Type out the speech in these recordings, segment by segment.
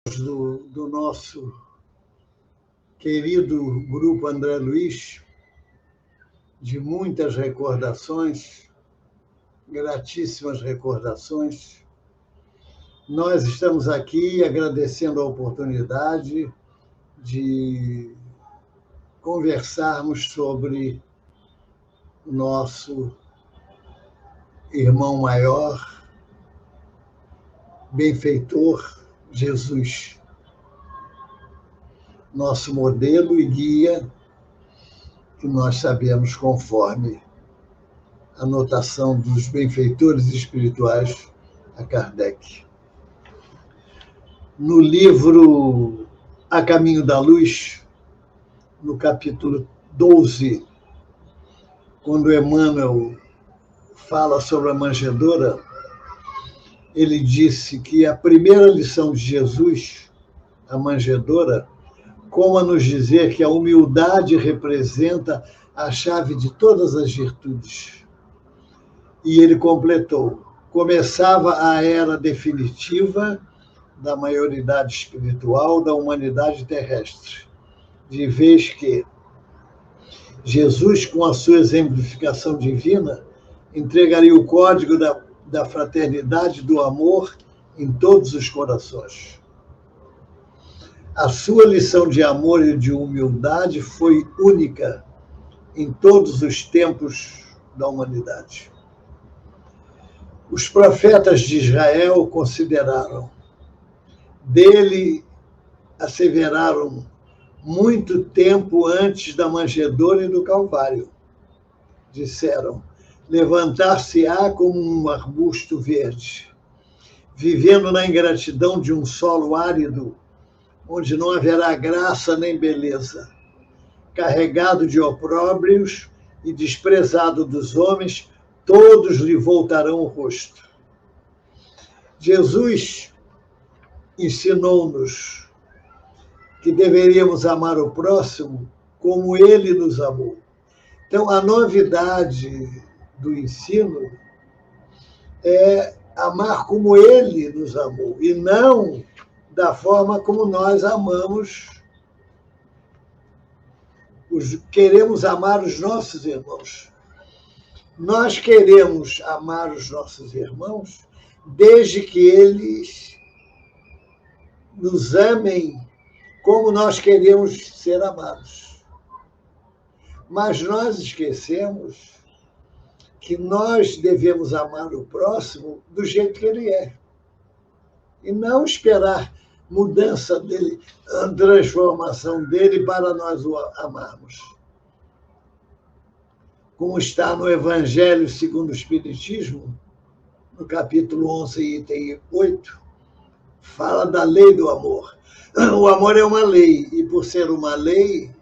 do nosso querido Grupo André Luiz, de muitas recordações, gratíssimas recordações. Nós estamos aqui agradecendo a oportunidade de conversarmos sobre o nosso irmão maior, benfeitor Jesus, nosso modelo e guia, que nós sabemos conforme a notação dos benfeitores espirituais a Kardec. No livro A Caminho da Luz, no capítulo 12, quando Emmanuel fala sobre a manjedoura, ele disse que a primeira lição de Jesus, a manjedoura, como a nos dizer que a humildade representa a chave de todas as virtudes. E ele completou: começava a era definitiva da maioridade espiritual da humanidade terrestre, de vez que Jesus, com a sua exemplificação divina, entregaria o código da fraternidade e do amor em todos os corações. A sua lição de amor e de humildade foi única em todos os tempos da humanidade. Os profetas de Israel consideraram, dele asseveraram muito tempo antes da manjedoura e do Calvário. Disseram: levantar-se-á como um arbusto verde, vivendo na ingratidão de um solo árido, onde não haverá graça nem beleza, carregado de opróbrios e desprezado dos homens, todos lhe voltarão o rosto. Jesus ensinou-nos que deveríamos amar o próximo como ele nos amou. Então, a novidade do ensino é amar como ele nos amou, e não da forma como nós amamos, queremos amar os nossos irmãos. Nós queremos amar os nossos irmãos desde que eles nos amem como nós queremos ser amados. Mas nós esquecemos que nós devemos amar o próximo do jeito que ele é. E não esperar mudança dele, a transformação dele para nós o amarmos. Como está no Evangelho segundo o Espiritismo, no capítulo 11, item 8, fala da lei do amor. O amor é uma lei, e por ser uma lei,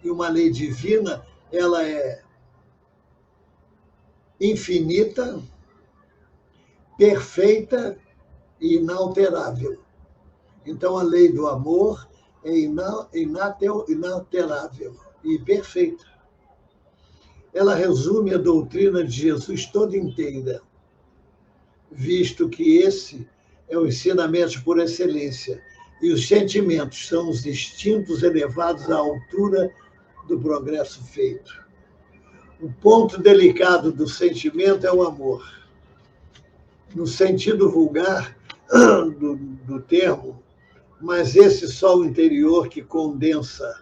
e uma lei divina, ela é infinita, perfeita e inalterável. Então, a lei do amor é inalterável e perfeita. Ela resume a doutrina de Jesus toda inteira, visto que esse é o ensinamento por excelência, e os sentimentos são os instintos elevados à altura do progresso feito. O ponto delicado do sentimento é o amor. No sentido vulgar do termo, mas esse sol interior que condensa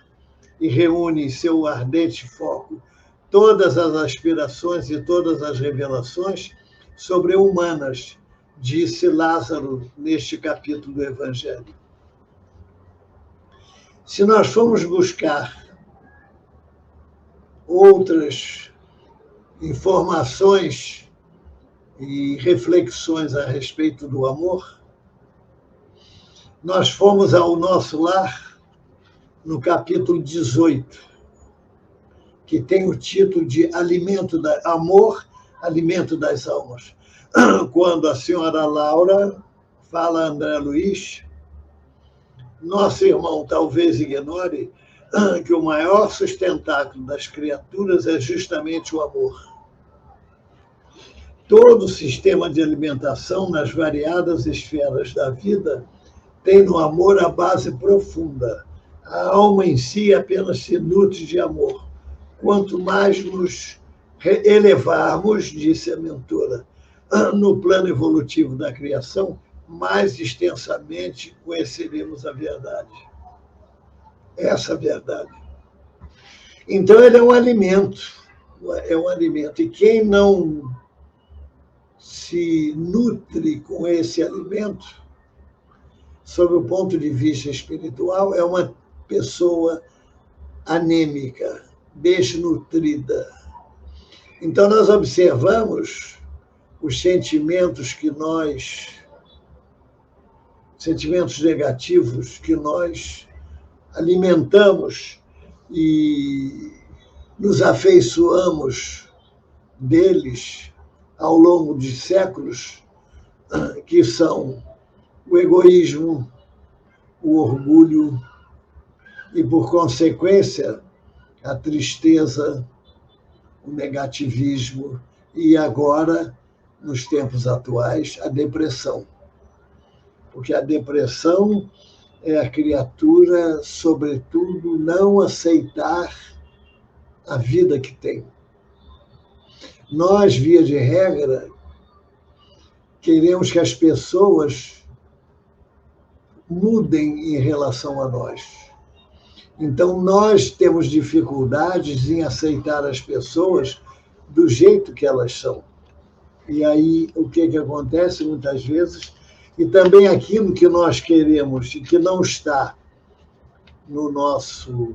e reúne em seu ardente foco todas as aspirações e todas as revelações sobre-humanas, disse Lázaro neste capítulo do Evangelho. Se nós formos buscar outras informações e reflexões a respeito do amor, nós fomos ao Nosso Lar, no capítulo 18, que tem o título de Amor, Alimento das Almas. Quando a senhora Laura fala a André Luiz, nosso irmão talvez ignore que o maior sustentáculo das criaturas é justamente o amor. Todo o sistema de alimentação nas variadas esferas da vida tem no amor a base profunda. A alma em si apenas se nutre de amor. Quanto mais nos elevarmos, disse a mentora, no plano evolutivo da criação, mais extensamente conheceremos a verdade. Essa verdade. Então, ele é um alimento. E quem não se nutre com esse alimento, sob o ponto de vista espiritual, é uma pessoa anêmica, desnutrida. Então, nós observamos os sentimentos negativos que nós alimentamos e nos afeiçoamos deles ao longo de séculos, que são o egoísmo, o orgulho e, por consequência, a tristeza, o negativismo e, agora, nos tempos atuais, a depressão. Porque a depressão é a criatura, sobretudo, não aceitar a vida que tem. Nós, via de regra, queremos que as pessoas mudem em relação a nós. Então, nós temos dificuldades em aceitar as pessoas do jeito que elas são. E aí, o que acontece muitas vezes? E também aquilo que nós queremos e que não está no nosso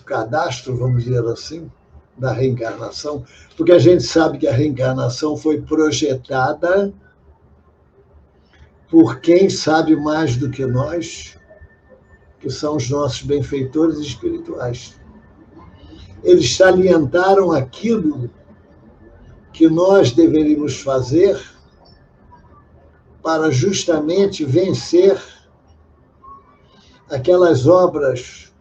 cadastro, vamos dizer assim, da reencarnação, porque a gente sabe que a reencarnação foi projetada por quem sabe mais do que nós, que são os nossos benfeitores espirituais. Eles salientaram aquilo que nós deveríamos fazer para justamente vencer aquelas obras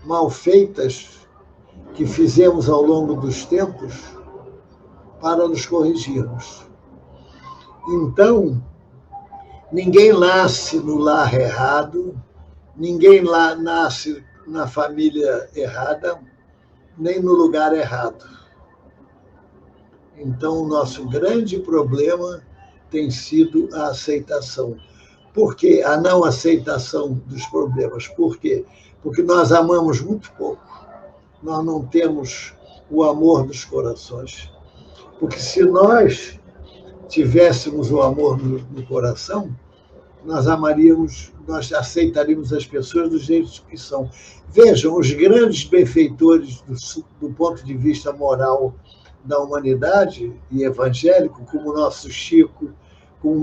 mal feitas que fizemos ao longo dos tempos para nos corrigirmos. Então, ninguém nasce no lar errado, ninguém lá nasce na família errada, nem no lugar errado. Então, o nosso grande problema tem sido a aceitação. Por quê? A não aceitação dos problemas. Por quê? Porque nós amamos muito pouco. Nós não temos o amor dos corações. Porque se nós tivéssemos o amor no coração, nós aceitaríamos as pessoas do jeito que são. Vejam, os grandes benfeitores do ponto de vista moral da humanidade e evangélico, como o nosso Chico, como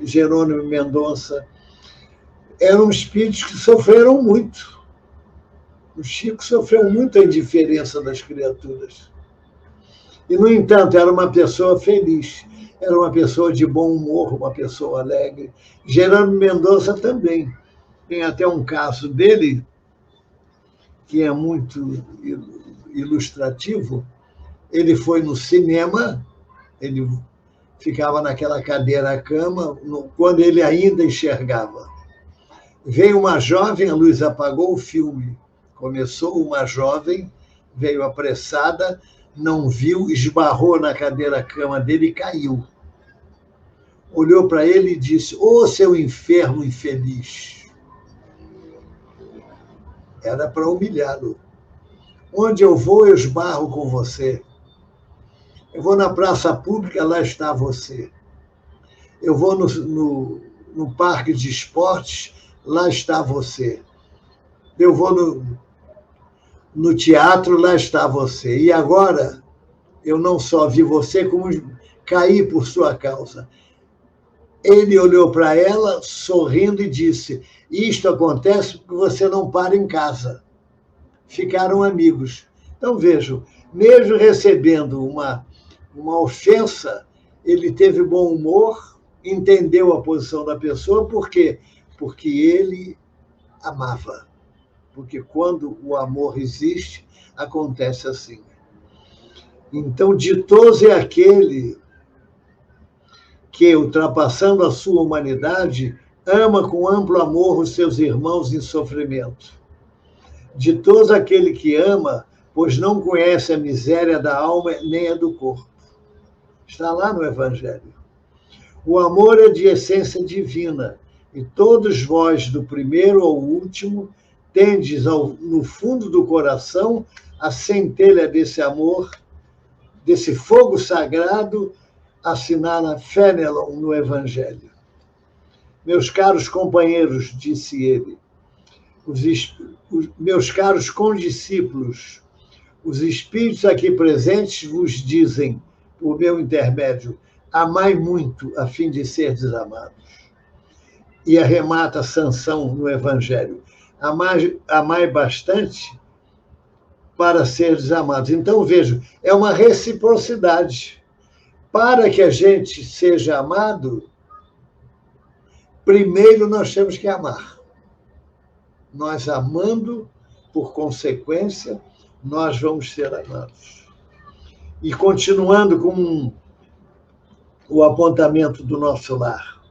Jerônimo Mendonça, eram espíritos que sofreram muito. O Chico sofreu muito a indiferença das criaturas. E, no entanto, era uma pessoa feliz, era uma pessoa de bom humor, uma pessoa alegre. Jerônimo Mendonça também. Tem até um caso dele que é muito ilustrativo. Ele foi no cinema, ele ficava naquela cadeira-cama, quando ele ainda enxergava. Veio uma jovem, a luz apagou o filme. Começou uma jovem, veio apressada, não viu, esbarrou na cadeira-cama dele e caiu. Olhou para ele e disse: "Ô, seu enfermo infeliz!" Era para humilhá-lo. Onde eu vou, eu esbarro com você. Eu vou na praça pública, lá está você. Eu vou no parque de esportes, lá está você. Eu vou no teatro, lá está você. E agora, eu não só vi você, como caí por sua causa. Ele olhou para ela, sorrindo, e disse: "Isto acontece porque você não para em casa." Ficaram amigos. Então, vejam, mesmo recebendo uma ofensa, ele teve bom humor, entendeu a posição da pessoa. Por quê? Porque ele amava. Porque quando o amor existe, acontece assim. Então, ditoso é aquele que, ultrapassando a sua humanidade, ama com amplo amor os seus irmãos em sofrimento. Ditoso aquele que ama, pois não conhece a miséria da alma nem a do corpo. Está lá no Evangelho. O amor é de essência divina, e todos vós, do primeiro ao último, tendes no fundo do coração a centelha desse amor, desse fogo sagrado, assinala Fenelon no Evangelho. Meus caros companheiros, disse ele, meus caros condiscípulos, os espíritos aqui presentes vos dizem, por meu intermédio, amai muito a fim de serdes amados. E arremata Sansão no Evangelho, amai bastante para serdes amados. Então, vejo, é uma reciprocidade. Para que a gente seja amado, primeiro nós temos que amar. Nós amando, por consequência, nós vamos ser amados. E continuando com o apontamento do nosso lar.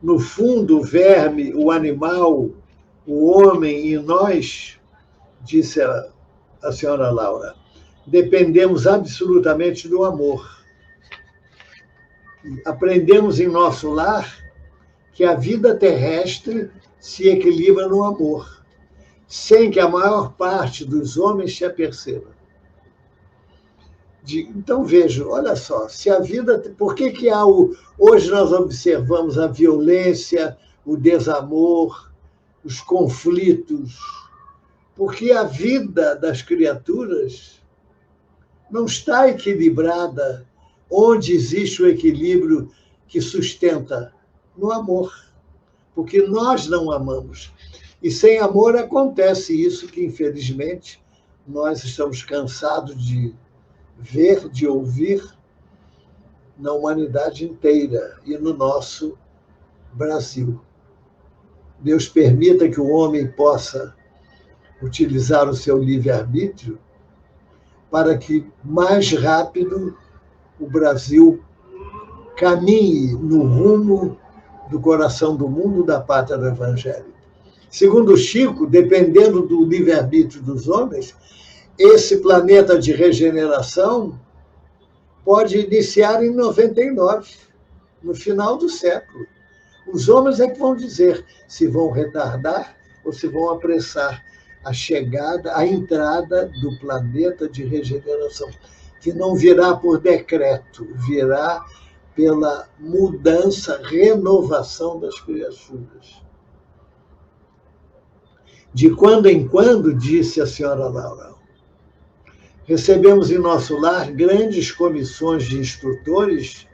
No fundo, o verme, o animal, o homem e nós, disse a senhora Laura, dependemos absolutamente do amor. Aprendemos em nosso lar que a vida terrestre se equilibra no amor, sem que a maior parte dos homens se aperceba. Então, vejo, olha só, se a vida... Por que há hoje nós observamos a violência, o desamor, os conflitos? Porque a vida das criaturas não está equilibrada onde existe o equilíbrio que sustenta no amor. Porque nós não amamos. E sem amor acontece isso que, infelizmente, nós estamos cansados de ver, de ouvir na humanidade inteira e no nosso Brasil. Deus permita que o homem possa utilizar o seu livre-arbítrio para que mais rápido o Brasil caminhe no rumo do coração do mundo, da pátria do Evangelho. Segundo Chico, dependendo do livre-arbítrio dos homens, esse planeta de regeneração pode iniciar em 99, no final do século. Os homens é que vão dizer se vão retardar ou se vão apressar a chegada, a entrada do planeta de regeneração, que não virá por decreto, virá pela mudança, renovação das criaturas. De quando em quando, disse a senhora Laura, recebemos em nosso lar grandes comissões de instrutores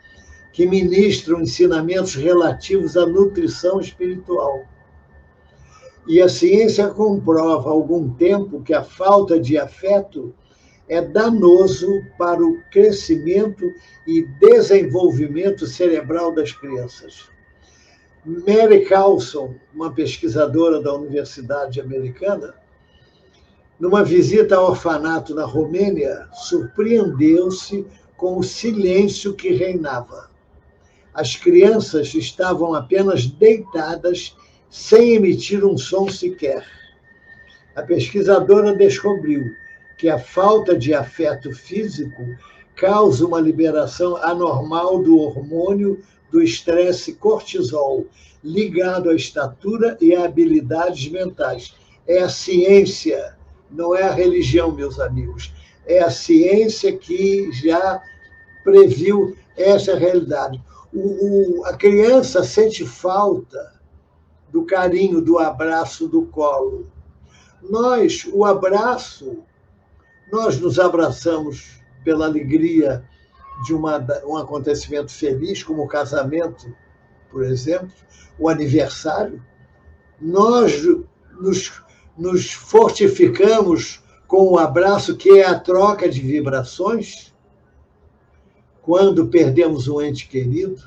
que ministram ensinamentos relativos à nutrição espiritual. E a ciência comprova há algum tempo que a falta de afeto é danoso para o crescimento e desenvolvimento cerebral das crianças. Mary Carlson, uma pesquisadora da Universidade Americana, numa visita ao orfanato na Romênia, surpreendeu-se com o silêncio que reinava. As crianças estavam apenas deitadas, sem emitir um som sequer. A pesquisadora descobriu que a falta de afeto físico causa uma liberação anormal do hormônio do estresse cortisol, ligado à estatura e a habilidades mentais. É a ciência, não é a religião, meus amigos. É a ciência que já previu essa realidade. A criança sente falta do carinho, do abraço, do colo. O abraço, nós nos abraçamos pela alegria de um acontecimento feliz, como o casamento, por exemplo, o aniversário. Nós nos fortificamos com o abraço, que é a troca de vibrações, quando perdemos um ente querido,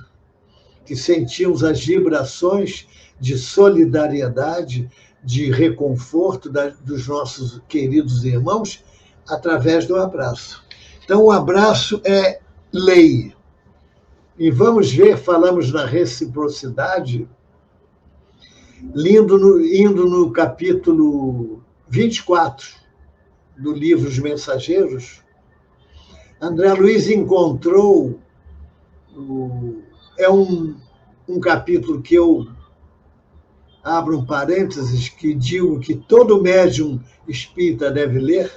que sentimos as vibrações de solidariedade, de reconforto dos nossos queridos irmãos, através do abraço. Então, o abraço é lei. E vamos ver, falamos na reciprocidade, indo no capítulo 24 do livro Os Mensageiros, André Luiz encontrou, é um capítulo que eu abro um parênteses, que digo que todo médium espírita deve ler,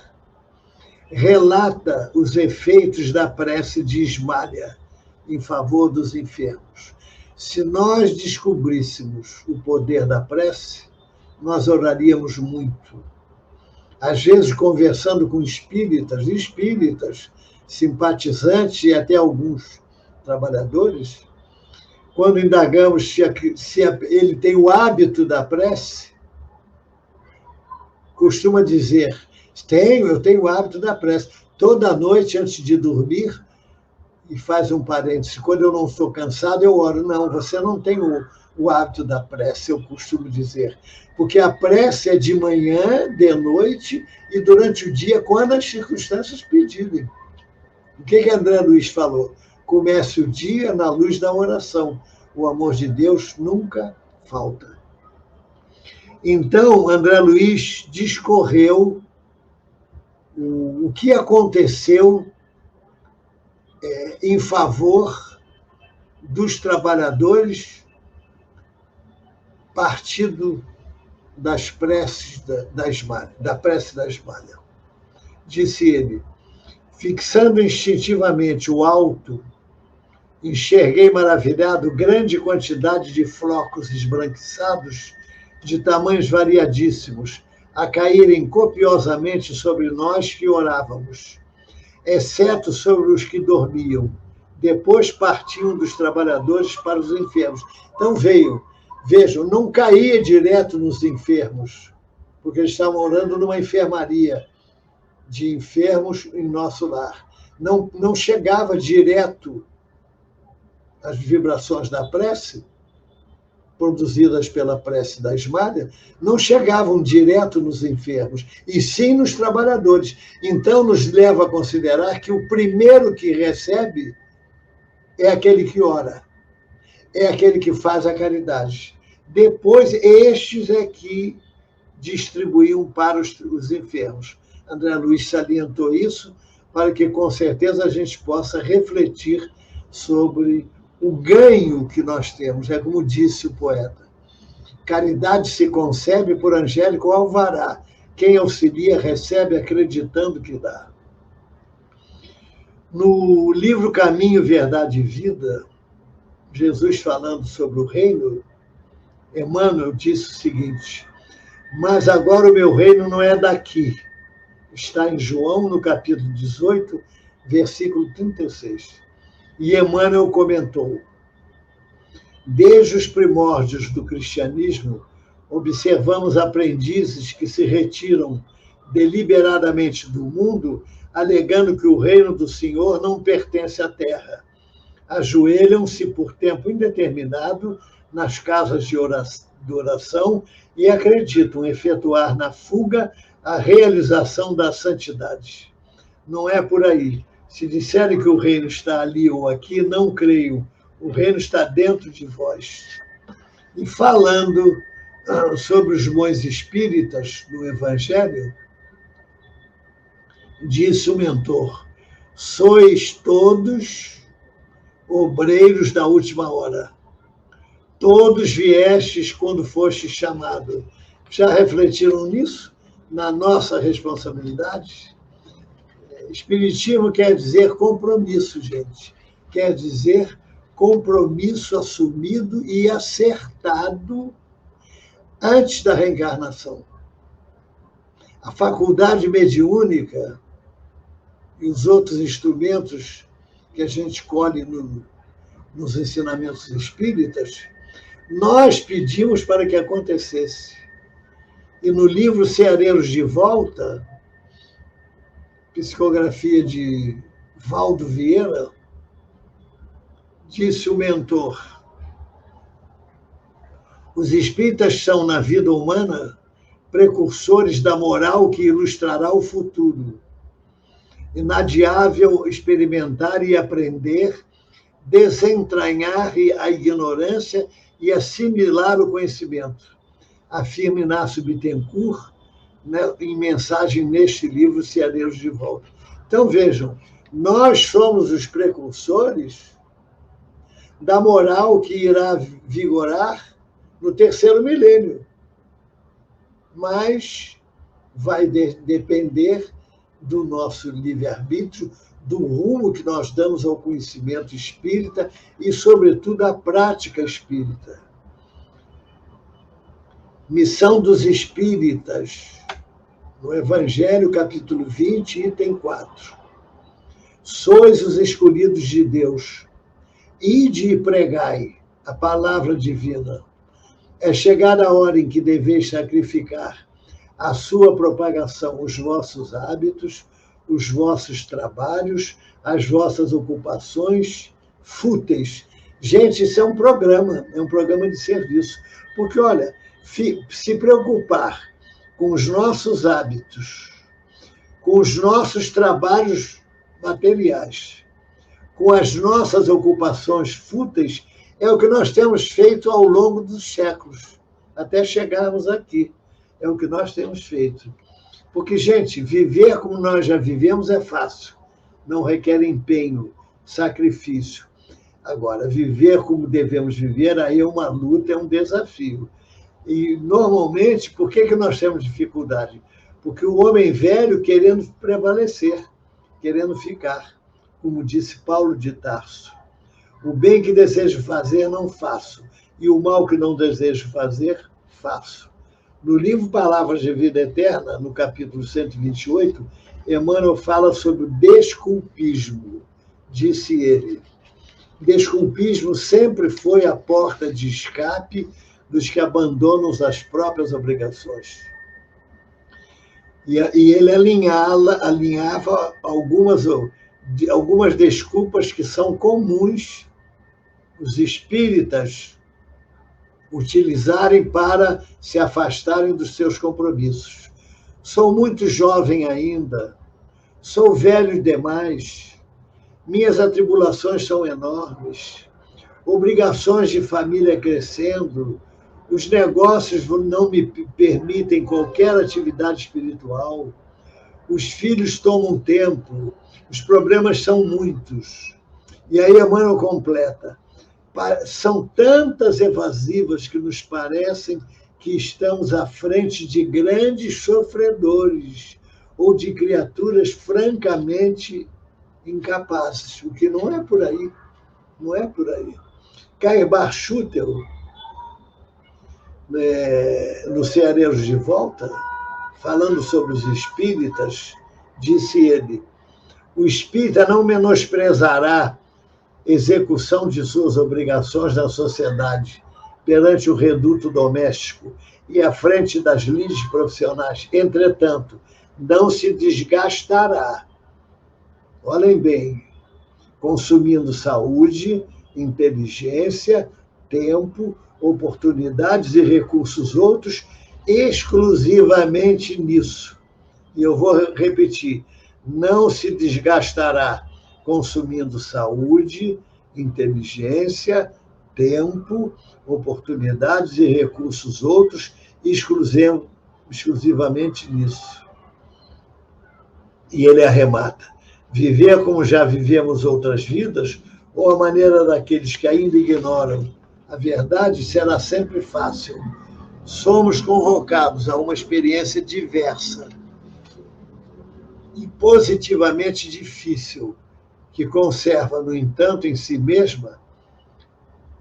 relata os efeitos da prece de Ismália em favor dos enfermos. Se nós descobríssemos o poder da prece, nós oraríamos muito. Às vezes, conversando com espíritas, simpatizantes e até alguns trabalhadores, quando indagamos se ele tem o hábito da prece, costuma dizer: eu tenho o hábito da prece. Toda noite, antes de dormir, e faz um parêntese, quando eu não estou cansado, eu oro. Não, você não tem o hábito da prece, eu costumo dizer. Porque a prece é de manhã, de noite e durante o dia, quando as circunstâncias pedirem. O que André Luiz falou? Comece o dia na luz da oração. O amor de Deus nunca falta. Então, André Luiz discorreu o que aconteceu em favor dos trabalhadores, partindo das preces da prece da Ismália. Disse ele: fixando instintivamente o alto, enxerguei maravilhado grande quantidade de flocos esbranquiçados, de tamanhos variadíssimos, a caírem copiosamente sobre nós que orávamos, exceto sobre os que dormiam. Depois partiam dos trabalhadores para os enfermos. Então vejam, não caía direto nos enfermos, porque eles estavam orando numa enfermaria de enfermos em nosso lar. Não chegava direto as vibrações da prece, produzidas pela prece da Ismália, não chegavam direto nos enfermos, e sim nos trabalhadores. Então, nos leva a considerar que o primeiro que recebe é aquele que ora, é aquele que faz a caridade. Depois, estes é que distribuíam para os enfermos. André Luiz salientou isso para que, com certeza, a gente possa refletir sobre o ganho que nós temos. É como disse o poeta: caridade se concebe por angélico alvará. Quem auxilia recebe acreditando que dá. No livro Caminho, Verdade e Vida, Jesus falando sobre o reino, Emmanuel disse o seguinte: mas agora o meu reino não é daqui. Está em João, no capítulo 18, versículo 36. E Emmanuel comentou: desde os primórdios do cristianismo, observamos aprendizes que se retiram deliberadamente do mundo, alegando que o reino do Senhor não pertence à terra. Ajoelham-se por tempo indeterminado nas casas de oração e acreditam efetuar na fuga a realização da santidade. Não é por aí. Se disserem que o reino está ali ou aqui, não creio. O reino está dentro de vós. E falando sobre os bons espíritas no Evangelho, disse o mentor: sois todos obreiros da última hora. Todos viestes quando foste chamado. Já refletiram nisso? Na nossa responsabilidade? Espiritismo quer dizer compromisso, gente. Quer dizer compromisso assumido e acertado antes da reencarnação. A faculdade mediúnica e os outros instrumentos que a gente colhe nos ensinamentos espíritas, nós pedimos para que acontecesse. E no livro Ceareiros de Volta, psicografia de Valdo Vieira, disse o mentor: os espíritas são, na vida humana, precursores da moral que ilustrará o futuro. Inadiável experimentar e aprender desentranhar a ignorância e assimilar o conhecimento, afirma Inácio Bittencourt, né, em mensagem neste livro, Ceareiros de Volta. Então, vejam, nós somos os precursores da moral que irá vigorar no terceiro milênio, mas vai depender do nosso livre-arbítrio, do rumo que nós damos ao conhecimento espírita e, sobretudo, à prática espírita. Missão dos espíritas, no Evangelho, capítulo 20, item 4. Sois os escolhidos de Deus, ide e pregai a palavra divina. É chegada a hora em que deveis sacrificar a sua propagação, os vossos hábitos, os vossos trabalhos, as vossas ocupações fúteis. Gente, isso é um programa de serviço. Porque, olha, se preocupar com os nossos hábitos, com os nossos trabalhos materiais, com as nossas ocupações fúteis, é o que nós temos feito ao longo dos séculos, até chegarmos aqui. É o que nós temos feito. Porque, gente, viver como nós já vivemos é fácil. Não requer empenho, sacrifício. Agora, viver como devemos viver, aí é uma luta, é um desafio. E, normalmente, por que nós temos dificuldade? Porque o homem velho querendo prevalecer, querendo ficar, como disse Paulo de Tarso. O bem que desejo fazer, não faço. E o mal que não desejo fazer, faço. No livro Palavras de Vida Eterna, no capítulo 128, Emmanuel fala sobre o desculpismo. Disse ele, desculpismo sempre foi a porta de escape dos que abandonam as próprias obrigações. E ele alinhava algumas desculpas que são comuns os espíritas utilizarem para se afastarem dos seus compromissos. Sou muito jovem ainda, sou velho demais, minhas atribulações são enormes, obrigações de família crescendo, os negócios não me permitem qualquer atividade espiritual, os filhos tomam tempo, os problemas são muitos. E aí Emmanuel completa, são tantas evasivas que nos parecem que estamos à frente de grandes sofredores ou de criaturas francamente incapazes, o que não é por aí, não é por aí. Cairbar Schutel, no Ceareiros de Volta, falando sobre os espíritas, disse ele, o espírita não menosprezará execução de suas obrigações na sociedade perante o reduto doméstico e à frente das lides profissionais. Entretanto, não se desgastará, olhem bem, consumindo saúde, inteligência, tempo, oportunidades e recursos outros exclusivamente nisso. E eu vou repetir, não se desgastará consumindo saúde, inteligência, tempo, oportunidades e recursos outros, exclusivamente nisso. E ele arremata, viver como já vivemos outras vidas, ou a maneira daqueles que ainda ignoram a verdade, será sempre fácil. Somos convocados a uma experiência diversa e positivamente difícil, que conserva, no entanto, em si mesma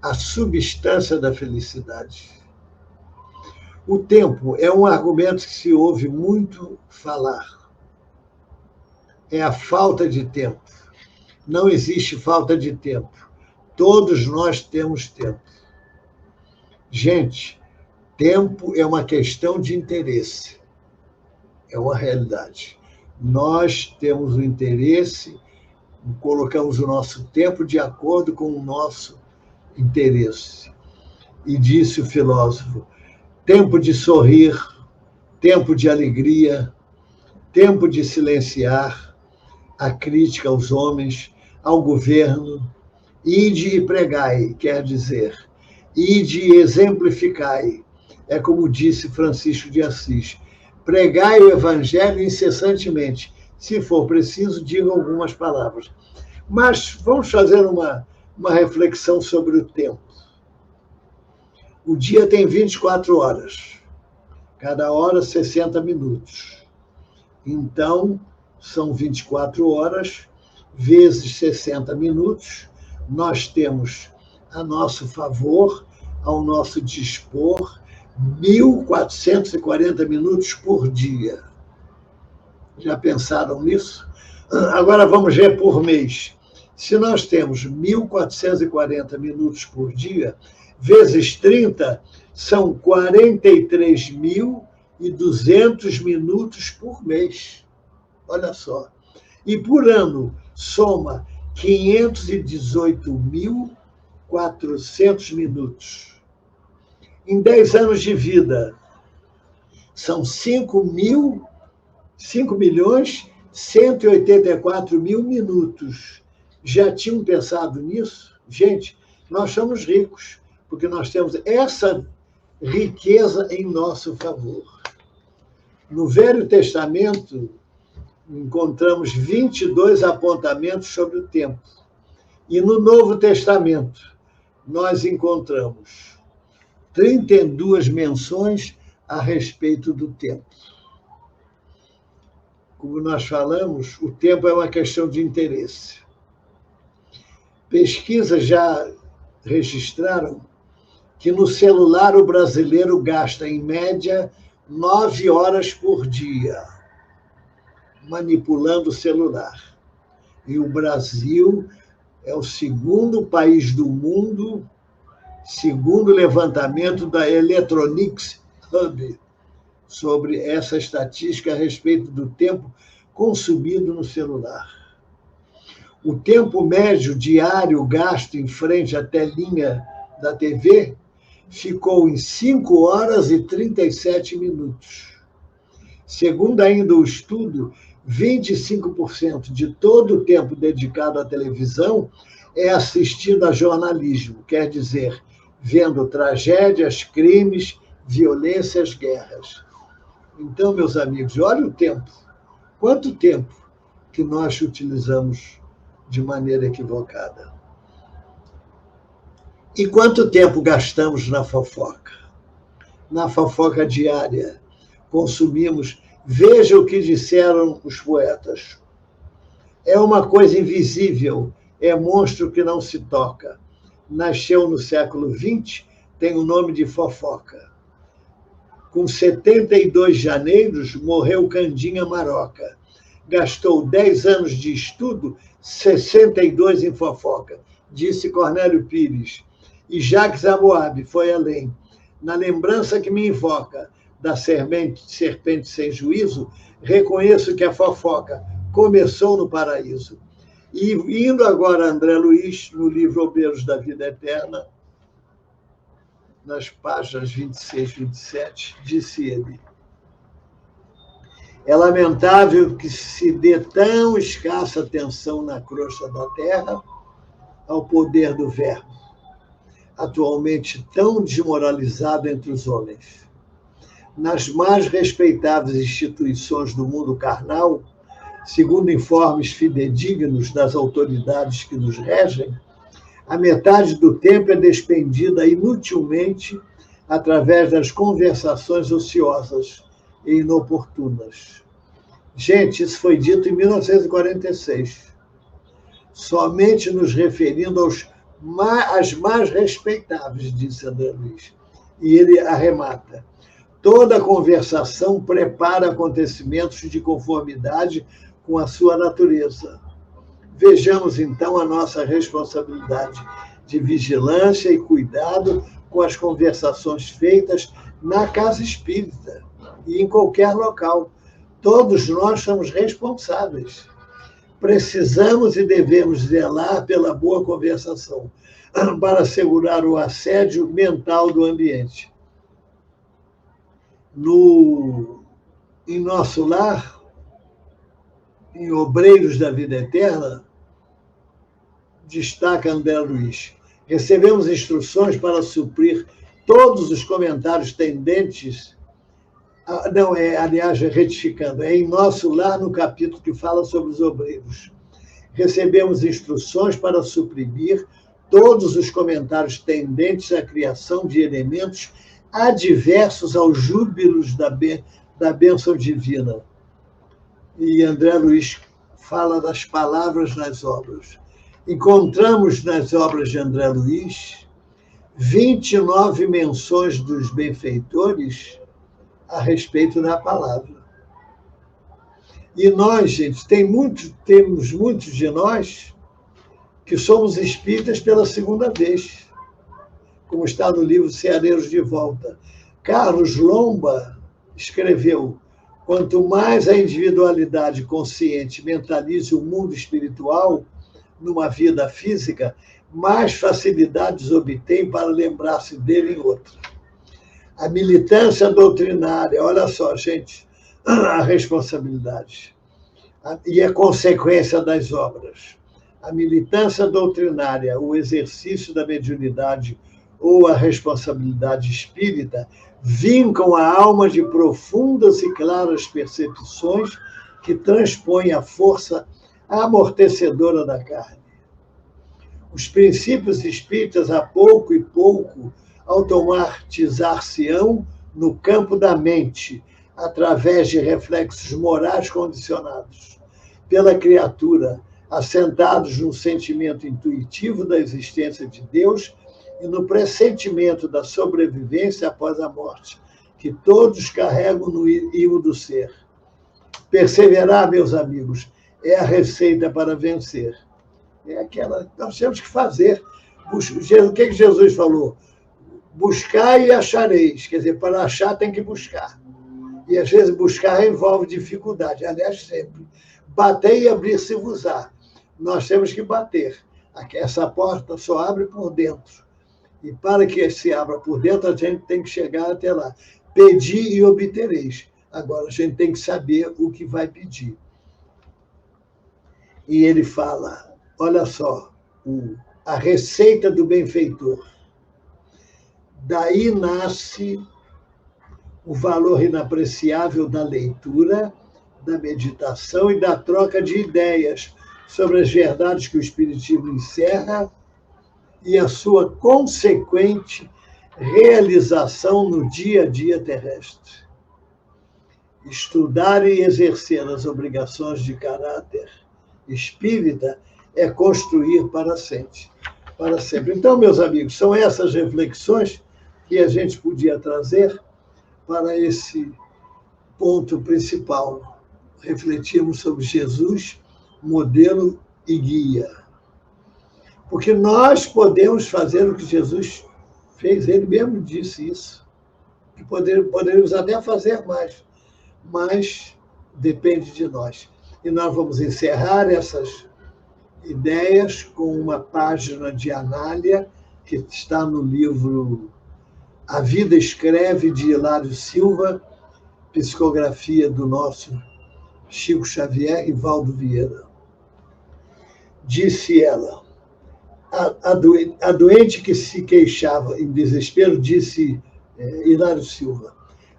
a substância da felicidade. O tempo é um argumento que se ouve muito falar. É a falta de tempo. Não existe falta de tempo. Todos nós temos tempo. Gente, tempo é uma questão de interesse. É uma realidade. Nós temos o interesse, colocamos o nosso tempo de acordo com o nosso interesse. E disse o filósofo, tempo de sorrir, tempo de alegria, tempo de silenciar a crítica aos homens, ao governo, Ide e pregai, quer dizer, ide e exemplificai. É como disse Francisco de Assis. Pregai o evangelho incessantemente. Se for preciso, diga algumas palavras. Mas vamos fazer uma reflexão sobre o tempo. O dia tem 24 horas. Cada hora, 60 minutos. Então, são 24 horas vezes 60 minutos. Nós temos a nosso favor, ao nosso dispor, 1.440 minutos por dia. Já pensaram nisso? Agora vamos ver por mês. Se nós temos 1.440 minutos por dia, vezes 30, são 43.200 minutos por mês. Olha só. E por ano, soma 518.400 minutos. Em 10 anos de vida, são 5.184.000 minutos. Já tinham pensado nisso? Gente, nós somos ricos, porque nós temos essa riqueza em nosso favor. No Velho Testamento, encontramos 22 apontamentos sobre o tempo. E no Novo Testamento, nós encontramos 32 menções a respeito do tempo. Como nós falamos, o tempo é uma questão de interesse. Pesquisas já registraram que no celular o brasileiro gasta, em média, 9 horas por dia manipulando o celular. E o Brasil é o segundo país do mundo, segundo o levantamento da Electronics Hub, sobre essa estatística a respeito do tempo consumido no celular. O tempo médio diário gasto em frente à telinha da TV ficou em 5 horas e 37 minutos. Segundo ainda o estudo, 25% de todo o tempo dedicado à televisão é assistido a jornalismo, quer dizer, vendo tragédias, crimes, violências, guerras. Então, meus amigos, olha o tempo. Quanto tempo que nós utilizamos de maneira equivocada? E quanto tempo gastamos na fofoca? Na fofoca diária. Consumimos. Veja o que disseram os poetas. É uma coisa invisível, é monstro que não se toca. Nasceu no século XX, tem o nome de fofoca. Com 72 janeiros, morreu Candinha Maroca. Gastou 10 anos de estudo, 62 em fofoca, disse Cornélio Pires. E Jacques Aboab foi além. Na lembrança que me invoca da serpente sem juízo, reconheço que a fofoca começou no paraíso. E indo agora a André Luiz, no livro Obreiros da Vida Eterna, nas páginas 26 e 27, disse ele: é lamentável que se dê tão escassa atenção na crosta da terra ao poder do verbo, atualmente tão desmoralizado entre os homens. Nas mais respeitáveis instituições do mundo carnal, segundo informes fidedignos das autoridades que nos regem, a metade do tempo é despendida inutilmente através das conversações ociosas e inoportunas. Gente, isso foi dito em 1946. Somente nos referindo às mais respeitáveis, disse André Luiz. E ele arremata: toda conversação prepara acontecimentos de conformidade com a sua natureza. Vejamos, então, a nossa responsabilidade de vigilância e cuidado com as conversações feitas na casa espírita e em qualquer local. Todos nós somos responsáveis. Precisamos e devemos zelar pela boa conversação para assegurar o assédio mental do ambiente. Em nosso lar, em Obreiros da Vida Eterna, destaca André Luiz. Recebemos instruções para suprir todos os comentários tendentes. Não, aliás, retificando, é em Nosso Lar, no capítulo que fala sobre os obreiros. Recebemos instruções para suprimir todos os comentários tendentes à criação de elementos adversos aos júbilos da bênção divina. E André Luiz fala das palavras nas obras. Encontramos nas obras de André Luiz 29 menções dos benfeitores a respeito da palavra. E nós, gente, temos muitos de nós que somos espíritas pela segunda vez, como está no livro Ceareiros de Volta. Carlos Lomba escreveu: quanto mais a individualidade consciente mentalize o mundo espiritual numa vida física, mais facilidades obtém para lembrar-se dele em outra. A militância doutrinária, olha só, gente, a responsabilidade e a consequência das obras. A militância doutrinária, o exercício da mediunidade ou a responsabilidade espírita vincam a alma de profundas e claras percepções que transpõem a força amortecedora da carne. Os princípios espíritas, a pouco e pouco, automatizar-se-ão no campo da mente, através de reflexos morais condicionados pela criatura, assentados no sentimento intuitivo da existência de Deus e no pressentimento da sobrevivência após a morte, que todos carregam no imo do ser. Perseverar, meus amigos, é a receita para vencer. É aquela que nós temos que fazer. O que Jesus falou? Buscar e achareis. Quer dizer, para achar tem que buscar. E às vezes buscar envolve dificuldade. Aliás, sempre. Bater e abrir-se-vos-á. Nós temos que bater. Essa porta só abre por dentro. E para que se abra por dentro, a gente tem que chegar até lá. Pedi e obtereis. Agora, a gente tem que saber o que vai pedir. E ele fala, olha só, a receita do benfeitor. Daí nasce o valor inapreciável da leitura, da meditação e da troca de ideias sobre as verdades que o Espiritismo encerra e a sua consequente realização no dia a dia terrestre. Estudar e exercer as obrigações de caráter espírita é construir para sempre. Para sempre. Então, meus amigos, são essas reflexões que a gente podia trazer para esse ponto principal. Refletirmos sobre Jesus, modelo e guia. Porque nós podemos fazer o que Jesus fez, ele mesmo disse isso. Que poderíamos até fazer mais, mas depende de nós. E nós vamos encerrar essas ideias com uma página de Anália, que está no livro A Vida Escreve, de Hilário Silva, psicografia do nosso Chico Xavier e Valdo Vieira. Disse ela, a doente que se queixava em desespero, disse Hilário Silva,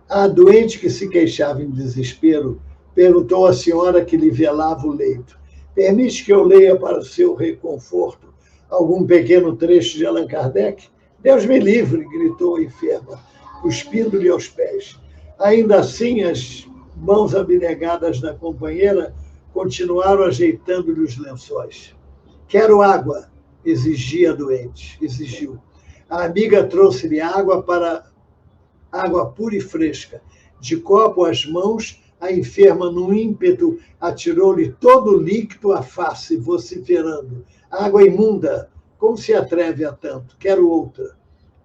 a doente que se queixava em desespero perguntou à senhora que lhe velava o leito: permite que eu leia para o seu reconforto algum pequeno trecho de Allan Kardec? Deus me livre, gritou a enferma, cuspindo-lhe aos pés. Ainda assim, as mãos abnegadas da companheira continuaram ajeitando-lhe os lençóis. Quero água, exigia a doente. Exigiu. A amiga trouxe-lhe água pura e fresca. De copo às mãos, a enferma, num ímpeto, atirou-lhe todo o líquido à face, vociferando: água imunda, como se atreve a tanto? Quero outra.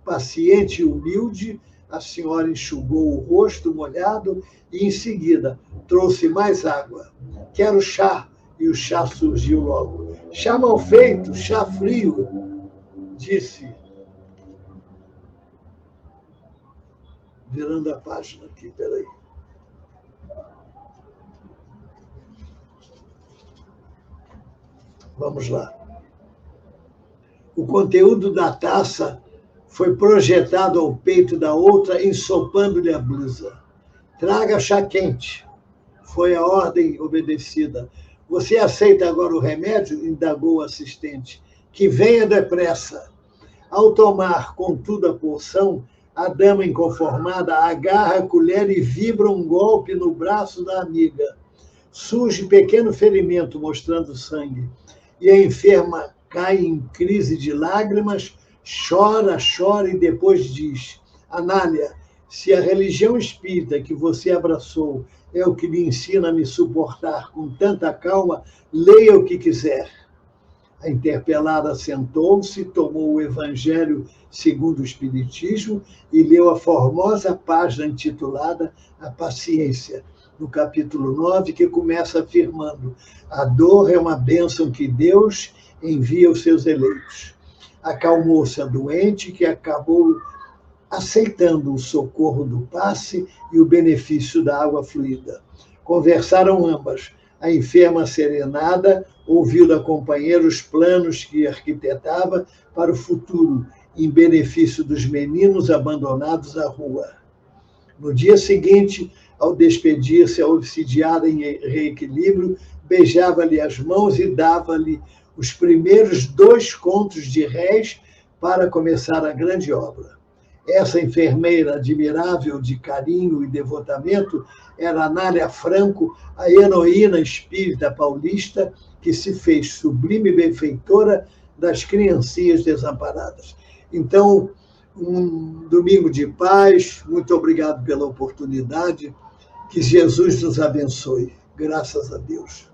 Paciente e humilde, a senhora enxugou o rosto molhado e, em seguida, trouxe mais água. Quero chá. E o chá surgiu logo. Chá mal feito, chá frio, disse, virando a página aqui, peraí. Vamos lá. O conteúdo da taça foi projetado ao peito da outra, ensopando-lhe a blusa. Traga chá quente. Foi a ordem obedecida. Você aceita agora o remédio? Indagou o assistente. Que venha depressa. Ao tomar, contudo, a porção, a dama inconformada agarra a colher e vibra um golpe no braço da amiga. Surge pequeno ferimento mostrando sangue. E a enferma cai em crise de lágrimas, chora e depois diz: Anália, se a religião espírita que você abraçou é o que lhe ensina a me suportar com tanta calma, leia o que quiser. A interpelada sentou-se, tomou o Evangelho segundo o Espiritismo e leu a formosa página intitulada A Paciência, no capítulo 9, que começa afirmando: a dor é uma bênção que Deus envia aos seus eleitos. Acalmou-se a doente, que acabou aceitando o socorro do passe e o benefício da água fluida. Conversaram ambas. A enferma serenada ouviu da companheira os planos que arquitetava para o futuro, em benefício dos meninos abandonados à rua. No dia seguinte, ao despedir-se, a obsidiada em reequilíbrio beijava-lhe as mãos e dava-lhe os primeiros 2 contos de réis para começar a grande obra. Essa enfermeira admirável de carinho e devotamento era Anália Franco, a heroína espírita paulista que se fez sublime benfeitora das criancinhas desamparadas. Então, um domingo de paz, muito obrigado pela oportunidade, que Jesus nos abençoe. Graças a Deus.